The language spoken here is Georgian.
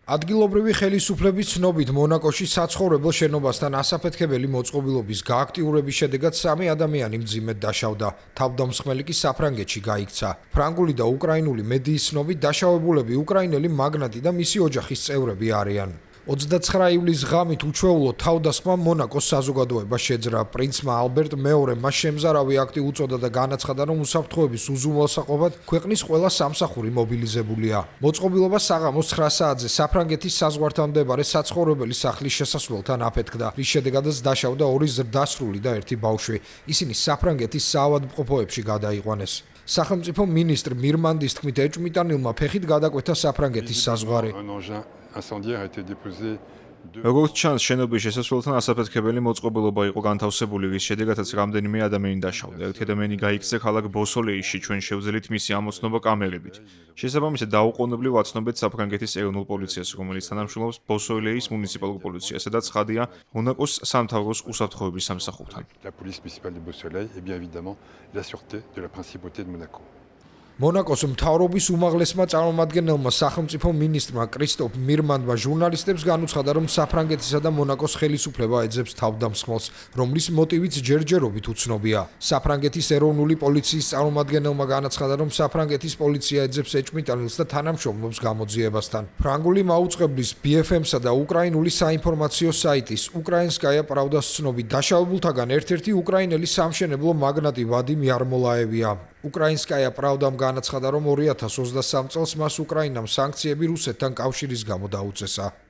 ადგილობრივი ხელისუფლების ცნობით მონაკოში საცხოვრებელ შენობასთან ასაფეთქებელი მოწყობილობის გააქტიურების შედეგად 3 ადამიანი მძიმედ დაშავდა. თავდამსხმელი კი საფრანგეთში გაიქცა. ფრანგული და უკრაინული მედიის ცნობით დაშავებულები უკრაინელი მაგნატი და მისი ოჯახის წევრები არიან. 29 ივლისის ღამით უჩვეულო თავდასხმამ მონაკოს საზოგადოება შეძრა. პრინცმა ალბერტ მეორემ მას შემზარავი აქტი უწოდა და განაცხადა, რომ უსაფრთხოების უზრუნველსაყოფად ქვეყნის ყველა სამსახური მობილიზებულია. მოწყობილობა საღამოს 9 საათზე საფრანგეთის საზღვართან მდებარე საცხოვრებელი სახლის შესასვლელთან აფეთქდა, რის შედეგადაც დაშავდა 2 ზრდასრული და 1 ბავშვი. ისინი საფრანგეთის საავადმყოფოებში გადაიყვანეს. სახელმწიფო მინისტრ მირმანდის თქმით, ეჭვმიტანილმა ფეხით გადაკვეთა საფრანგეთის საზღვარი. როგორც ჩანს, შენობის შესასვლელთან ასაფეთქებელი მოწყობილობა იყო განთავსებული, რის შედეგადაც რამდენიმე ადამიანი დაშავდა. ერთი ადამიანი გაიქცა ქალაქ ბოსოლეისში, ჩვენ შევძელით მისი ამოცნობა კამერებით. შესაბამისად, დაუყოვნებლივ აცნობეთ საფრანგეთის ეროვნულ პოლიციას, რომელიც თანამშრომლობს ბოსოლეის მუნიციპალურ პოლიციას, სადაც ხადია მონაკოს სამთავროს უსაფრთხოების სამსახურთან. მონაკოს მთავრობის უმაღლესმა წარმომადგენელმა სახელმწიფო მინისტრმა კრისტოფ მირმანდმა ჟურნალისტებს განუცხადა, რომ საფრანგეთისა და მონაკოს ხელისუფლება ეძებს თავდამსხმელს, რომლის მოტივიც ჯერჯერობით უცნობია. საფრანგეთის ეროვნული პოლიციის წარმომადგენელმა განაცხადა, რომ საფრანგეთის პოლიცია ეძებს ეჭვმიტანილს და თანამშრომლობს გამოძიებასთან. ფრანგული მაუწყებლის BFM-სა და უკრაინული საინფორმაციო საიტის უკრაინსკაია პრავდას ცნობით დაშავებულთაგან ერთ-ერთი უკრაინელი სამშენებლო მაგნატი ვადიმ იარმოლაევია. უკრაინსკაია პრავდამ განაცხადა, რომ 2023 წელს მას უკრაინამ სანქციები რუსეთთან კავშირის გამო დაუწესა.